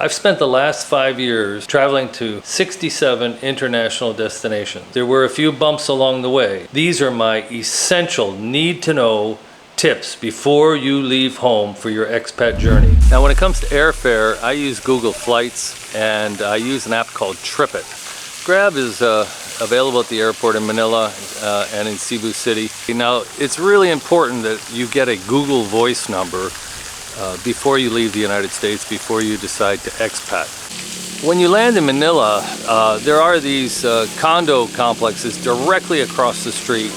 I've spent the last 5 years traveling to 67 international destinations. There were a few bumps along the way. These are my essential need-to-know tips before you leave home for your expat journey. Now when it comes to airfare, I use Google Flights and I use an app called TripIt. Grab is available at the airport in Manila and in Cebu City. Now it's really important that you get a Google Voice number before you leave the United States, before you decide to expat. When you land in Manila, there are these condo complexes directly across the street,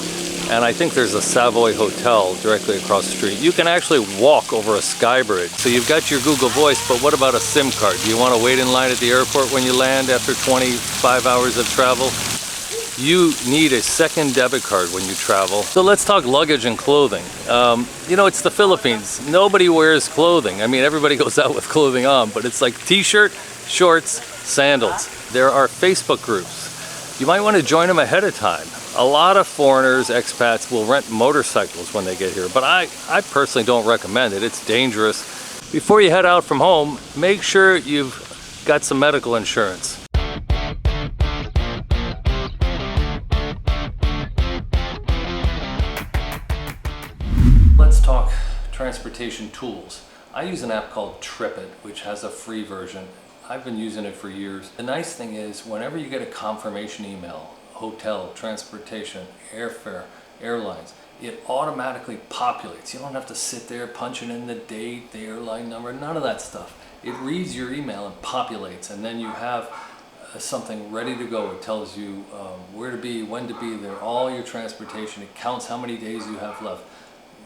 and I think there's a Savoy Hotel directly across the street. You can actually walk over a sky bridge. So you've got your Google Voice, but what about a SIM card? Do you want to wait in line at the airport when you land after 25 hours of travel? You need a second debit card when you travel. So let's talk luggage and clothing. You know, it's the Philippines. Nobody wears clothing. I mean, everybody goes out with clothing on, but it's like t-shirt, shorts, sandals. There are Facebook groups. You might want to join them ahead of time. A lot of foreigners, expats, will rent motorcycles when they get here, but I personally don't recommend it. It's dangerous. Before you head out from home, make sure you've got some medical insurance. Let's talk transportation tools. I use an app called TripIt, which has a free version. I've been using it for years. The nice thing is, whenever you get a confirmation email, hotel, transportation, airfare, airlines, it automatically populates. You don't have to sit there punching in the date, the airline number, none of that stuff. It reads your email and populates, and then you have something ready to go. It tells you where to be, when to be there, all your transportation. It counts how many days you have left.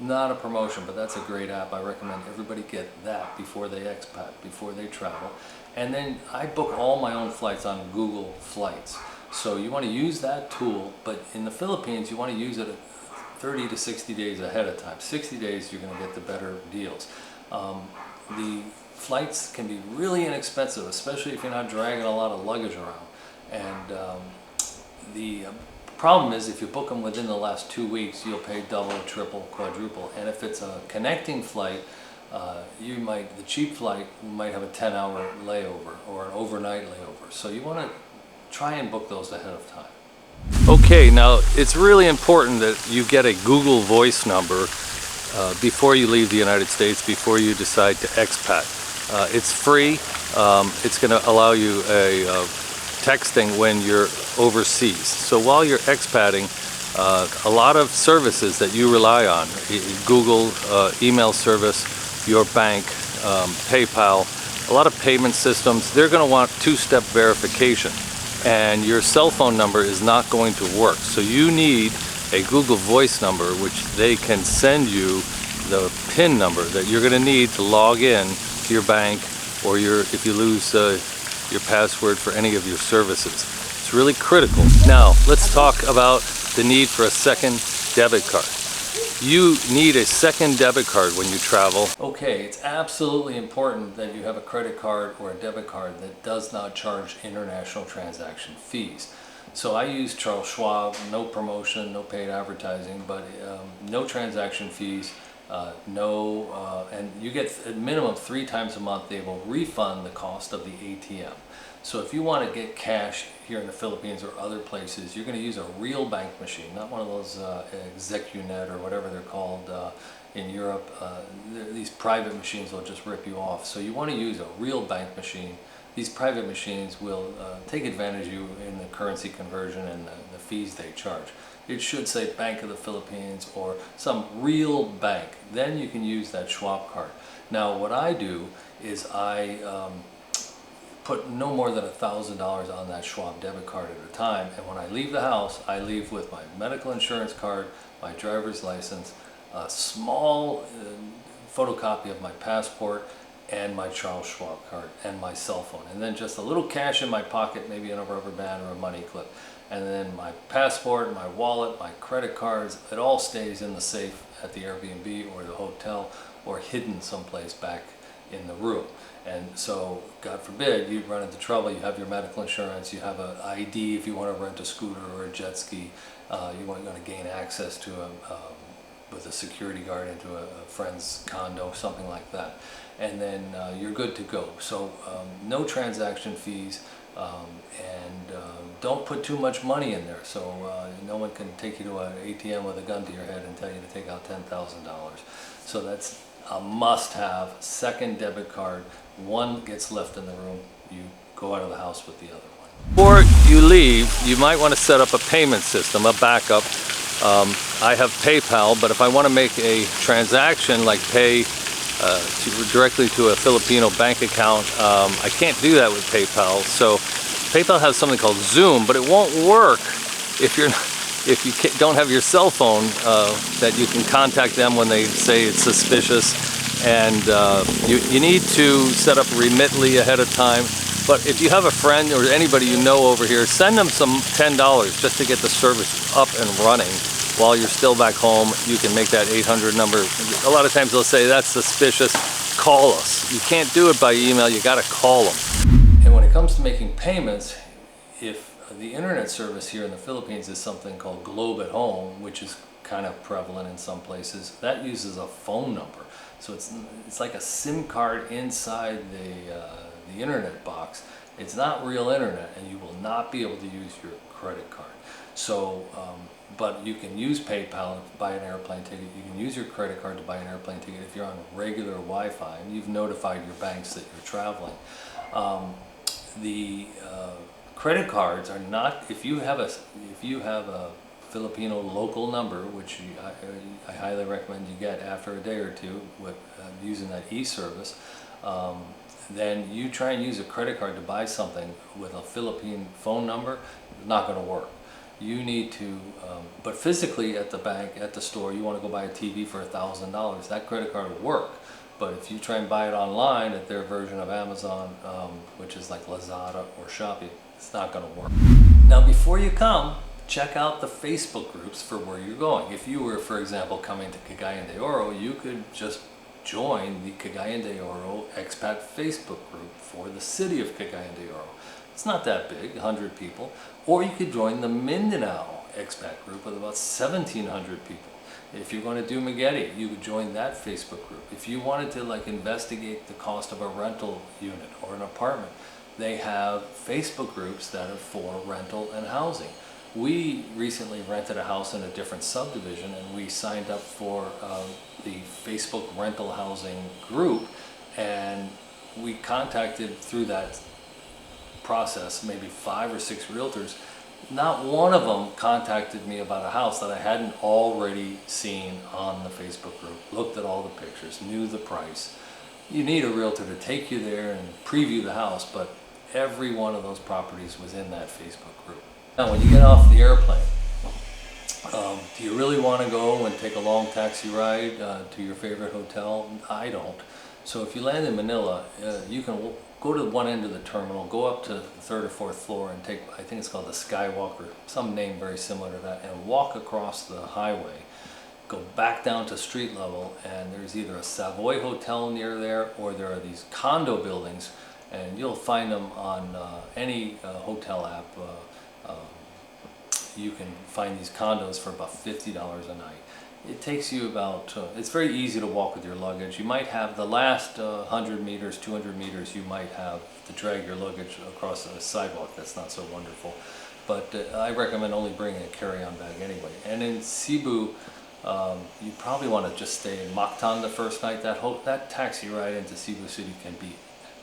Not a promotion, but that's a great app. I recommend everybody get that before they expat, before they travel. And then I book all my own flights on Google Flights. So you want to use that tool, but in the Philippines you want to use it 30 to 60 days ahead of time. 60 days you're going to get the better deals. The flights can be really inexpensive, especially if you're not dragging a lot of luggage around. And the problem is, if you book them within the last 2 weeks, you'll pay double, triple, quadruple. And if it's a connecting flight, the cheap flight might have a 10-hour layover or an overnight layover. So you want to try and book those ahead of time. Okay, now it's really important that you get a Google Voice number before you leave the United States, before you decide to expat. It's free. It's going to allow you a texting when you're overseas. So while you're expating, a lot of services that you rely on, Google, email service, your bank, PayPal, a lot of payment systems, they're going to want two-step verification, and your cell phone number is not going to work. So you need a Google Voice number, which they can send you the PIN number that you're going to need to log in to your bank, or if you lose your password for any of your services. It's really critical. Now, let's talk about the need for a second debit card. You need a second debit card when you travel. Okay, it's absolutely important that you have a credit card or a debit card that does not charge international transaction fees. So I use Charles Schwab, no promotion, no paid advertising, but no transaction fees. And you get a minimum 3 times a month. They will refund the cost of the ATM. So if you want to get cash here in the Philippines or other places, you're going to use a real bank machine, not one of those Execunet or whatever they're called in Europe. These private machines will just rip you off. So you want to use a real bank machine. These private machines will take advantage of you in the currency conversion and the fees they charge. It should say Bank of the Philippines or some real bank. Then you can use that Schwab card. Now what I do is I put no more than $1,000 on that Schwab debit card at a time, and when I leave the house, I leave with my medical insurance card, my driver's license, a small photocopy of my passport, and my Charles Schwab card, and my cell phone, and then just a little cash in my pocket, maybe in a rubber band or a money clip. And then my passport, my wallet, my credit cards, it all stays in the safe at the Airbnb or the hotel, or hidden someplace back in the room. And so, God forbid, you run into trouble, you have your medical insurance, you have an ID if you want to rent a scooter or a jet ski, you want to gain access to with a security guard into a friend's condo, something like that. And then you're good to go. So no transaction fees, and don't put too much money in there. So no one can take you to an ATM with a gun to your head and tell you to take out $10,000. So that's a must-have. Second debit card. One gets left in the room, you go out of the house with the other one. Before you leave, you might want to set up a payment system, a backup. I have PayPal, but if I want to make a transaction like pay directly to a Filipino bank account, I can't do that with PayPal. So PayPal has something called Zoom, but it won't work if you don't have your cell phone that you can contact them when they say it's suspicious. And you need to set up Remitly ahead of time. But if you have a friend or anybody you know over here, send them some $10 just to get the service up and running while you're still back home. You can make that 800 number. A lot of times they'll say, that's suspicious, call us. You can't do it by email, you gotta call them. And when it comes to making payments, if the internet service here in the Philippines is something called Globe at Home, which is kind of prevalent in some places, that uses a phone number. So it's like a SIM card inside the internet box. It's not real internet, and you will not be able to use your credit card. So, but you can use PayPal to buy an airplane ticket. You can use your credit card to buy an airplane ticket if you're on regular Wi-Fi and you've notified your banks that you're traveling. The credit cards are not. If you have a Filipino local number, which I highly recommend you get after a day or two with using that e-service, then you try and use a credit card to buy something with a Philippine phone number, it's not going to work. You need to, but physically at the bank, at the store, you want to go buy a TV for $1,000, that credit card will work. But if you try and buy it online at their version of Amazon, which is like Lazada or Shopee, it's not going to work. Now before you come, check out the Facebook groups for where you're going. If you were, for example, coming to Cagayan de Oro, you could just join the Cagayan de Oro expat Facebook group for the city of Cagayan de Oro. It's not that big, 100 people. Or you could join the Mindanao expat group with about 1,700 people. If you're going to do Mageti, you could join that Facebook group. If you wanted to like investigate the cost of a rental unit or an apartment, they have Facebook groups that are for rental and housing. We recently rented a house in a different subdivision, and we signed up for the Facebook rental housing group, and we contacted through that process maybe 5 or 6 realtors. Not one of them contacted me about a house that I hadn't already seen on the Facebook group, looked at all the pictures, knew the price. You need a realtor to take you there and preview the house, but every one of those properties was in that Facebook group. Now, when you get off the airplane, do you really want to go and take a long taxi ride to your favorite hotel? I don't. So if you land in Manila, you can go to one end of the terminal, go up to the 3rd or 4th floor and take, I think it's called the Skywalker, some name very similar to that, and walk across the highway. Go back down to street level, and there's either a Savoy Hotel near there, or there are these condo buildings, and you'll find them on any hotel app. You can find these condos for about $50 a night. It takes you about, it's very easy to walk with your luggage. You might have the last 100 meters, 200 meters, you might have to drag your luggage across a sidewalk. That's not so wonderful. But I recommend only bringing a carry-on bag anyway. And in Cebu, you probably want to just stay in Mactan the first night. That taxi ride into Cebu City can be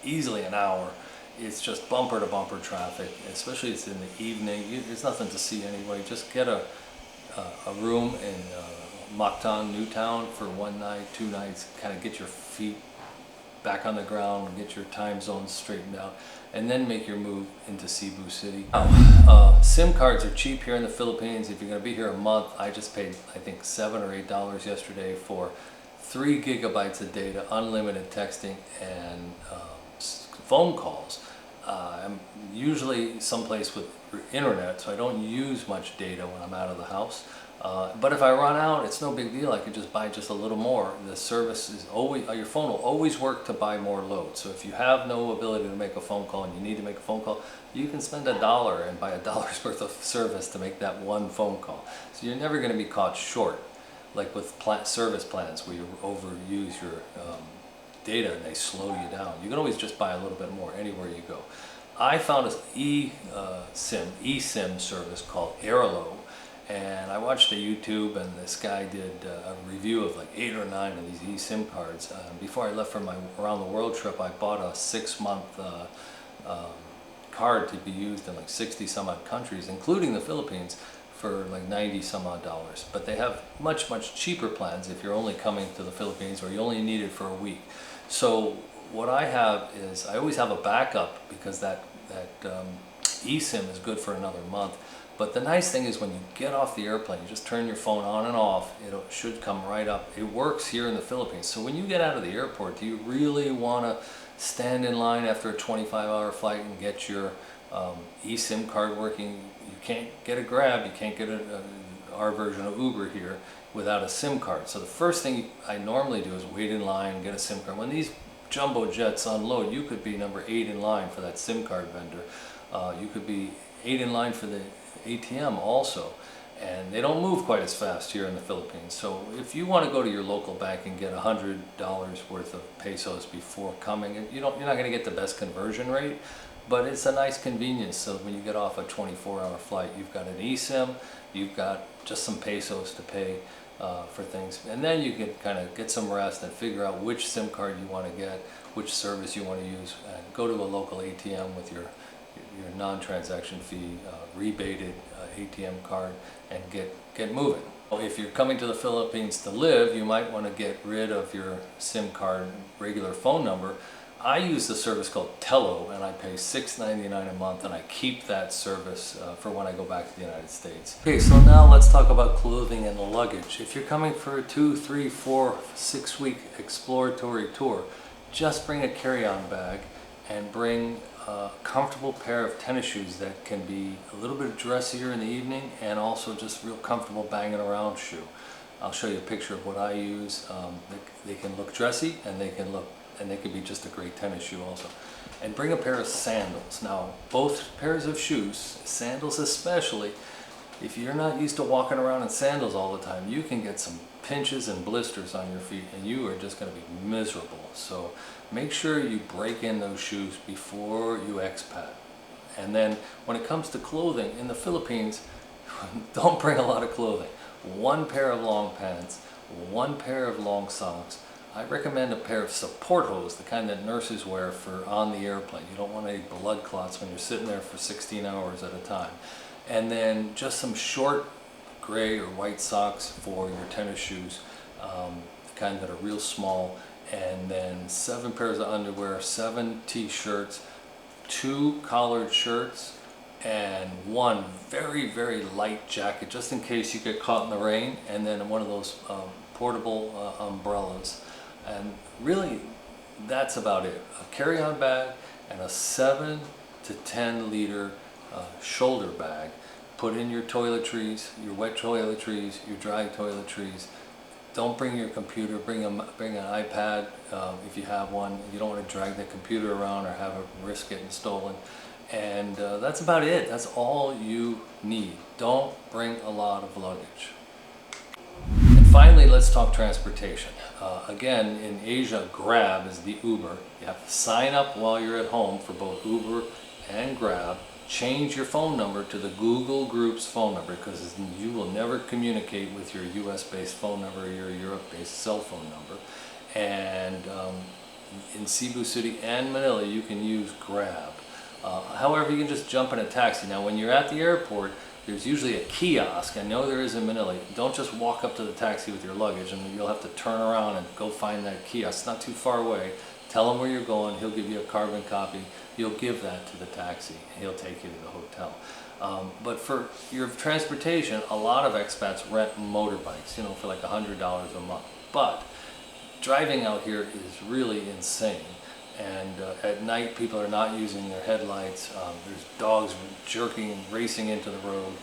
easily an hour. It's just bumper to bumper traffic, especially it's in the evening. There's nothing to see anyway. Just get a room in Mactan, Newtown for 1 night, 2 nights, kind of get your feet back on the ground, get your time zones straightened out, and then make your move into Cebu City. Now, SIM cards are cheap here in the Philippines. If you're going to be here a month, I just paid, I think, $7 or $8 yesterday for 3 gigabytes of data, unlimited texting, and phone calls. I'm usually someplace with internet, so I don't use much data when I'm out of the house. But if I run out, it's no big deal. I could just buy just a little more. The service is always, your phone will always work to buy more load. So if you have no ability to make a phone call and you need to make a phone call, you can spend $1 and buy $1's worth of service to make that one phone call. So you're never going to be caught short like with service plans where you overuse your data and they slow you down. You can always just buy a little bit more anywhere you go. I found an eSIM service called Airlo, and I watched a YouTube, and this guy did a review of like 8 or 9 of these eSIM cards. Before I left for my around the world trip, I bought a 6-month card to be used in like 60 some odd countries, including the Philippines, for like 90 some odd dollars. But they have much cheaper plans if you're only coming to the Philippines or you only need it for a week. So what I have is I always have a backup, because that eSIM is good for another month. But the nice thing is when you get off the airplane, you just turn your phone on and off. It should come right up. It works here in the Philippines. So when you get out of the airport, do you really want to stand in line after a 25-hour flight and get your eSIM card working? You can't get a Grab, you can't get our version of Uber here without a SIM card. So the first thing I normally do is wait in line and get a SIM card. When these jumbo jets unload, you could be number 8 in line for that SIM card vendor. You could be 8 in line for the ATM also, and they don't move quite as fast here in the Philippines. So if you want to go to your local bank and get $100 worth of pesos before coming, you're not going to get the best conversion rate, but it's a nice convenience. So when you get off a 24-hour flight, you've got an eSIM, you've got just some pesos to pay for things, and then you can kind of get some rest and figure out which SIM card you want to get, which service you want to use, and go to a local ATM with your non-transaction fee rebated ATM card and get moving. If you're coming to the Philippines to live, you might want to get rid of your SIM card regular phone number. I use the service called Tello, and I pay $6.99 a month, and I keep that service for when I go back to the United States. Okay, so now let's talk about clothing and luggage. If you're coming for a 2, 3, 4, 6-week exploratory tour, just bring a carry-on bag and bring a comfortable pair of tennis shoes that can be a little bit dressier in the evening and also just real comfortable banging around shoe. I'll show you a picture of what I use. They can look dressy, and they can be just a great tennis shoe also. And bring a pair of sandals. Now, both pairs of shoes, sandals especially, if you're not used to walking around in sandals all the time, you can get some pinches and blisters on your feet, and you are just going to be miserable. So make sure you break in those shoes before you expat. And then when it comes to clothing in the Philippines, don't bring a lot of clothing. 1 pair of long pants, 1 pair of long socks. I recommend a pair of support hose, the kind that nurses wear for on the airplane. You don't want any blood clots when you're sitting there for 16 hours at a time. And then just some short gray or white socks for your tennis shoes, the kind that are real small. And then 7 pairs of underwear, 7 t-shirts, 2 collared shirts, and 1 very light jacket just in case you get caught in the rain, and then one of those portable umbrellas. And really, that's about it. A carry-on bag and a 7 to 10 liter shoulder bag. Put in your toiletries, your wet toiletries, your dry toiletries. Don't bring your computer, bring an iPad if you have one. You don't want to drag the computer around or have a risk getting stolen. And that's about it. That's all you need. Don't bring a lot of luggage. And finally, let's talk transportation. Again, in Asia, Grab is the Uber. You have to sign up while you're at home for both Uber and Grab. Change your phone number to the Google Group's phone number, because you will never communicate with your US-based phone number or your Europe-based cell phone number. And in Cebu City and Manila, you can use Grab. However, you can just jump in a taxi. Now, when you're at the airport, there's usually a kiosk. I know there is in Manila. Don't just walk up to the taxi with your luggage, and you'll have to turn around and go find that kiosk. It's not too far away. Tell him where you're going. He'll give you a carbon copy. You'll give that to the taxi, and he'll take you to the hotel. But for your transportation, a lot of expats rent motorbikes, for like $100 a month. But driving out here is really insane. And at night, people are not using their headlights. There's dogs jerking and racing into the road.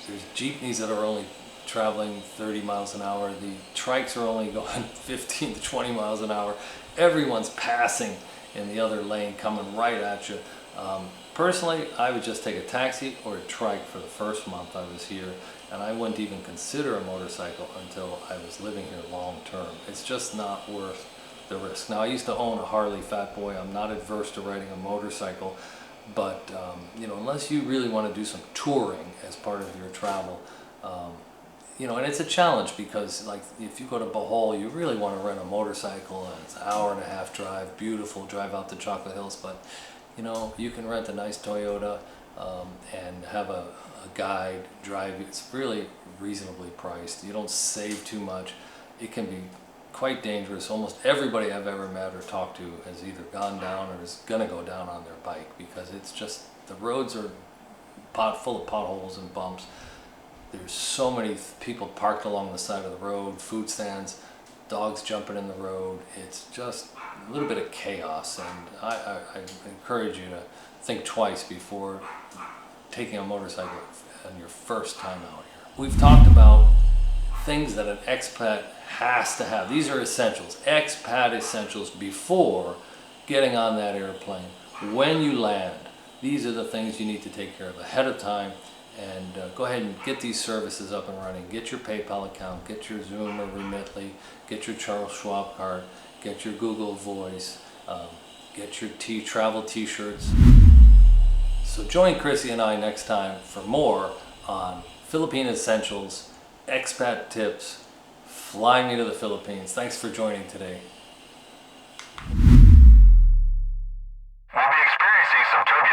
There's jeepneys that are only traveling 30 miles an hour. The trikes are only going 15 to 20 miles an hour. Everyone's passing in the other lane, coming right at you. Personally, I would just take a taxi or a trike for the first month I was here, and I wouldn't even consider a motorcycle until I was living here long term. It's just not worth the risk. Now, I used to own a Harley Fat Boy. I'm not adverse to riding a motorcycle, but you know, unless you really want to do some touring as part of your travel, you know, and it's a challenge because, like, if you go to Bohol, you really want to rent a motorcycle, and it's an hour-and-a-half drive, beautiful drive out to Chocolate Hills, but you know, you can rent a nice Toyota and have a guide drive. It's really reasonably priced. You don't save too much. It can be quite dangerous. Almost everybody I've ever met or talked to has either gone down or is gonna go down on their bike because it's just, the roads are full of potholes and bumps. There's so many people parked along the side of the road, food stands, dogs jumping in the road. It's just a little bit of chaos, and I encourage you to think twice before taking a motorcycle on your first time out here. We've talked about things that an expat has to have. These are essentials, expat essentials before getting on that airplane. When you land, these are the things you need to take care of ahead of time, and go ahead and get these services up and running. Get your PayPal account, get your Zoom or Remitly, get your Charles Schwab card, get your Google Voice, get your travel t-shirts. So join Chrissy and I next time for more on Philippine Essentials, expat tips, flying me to the Philippines. Thanks for joining today.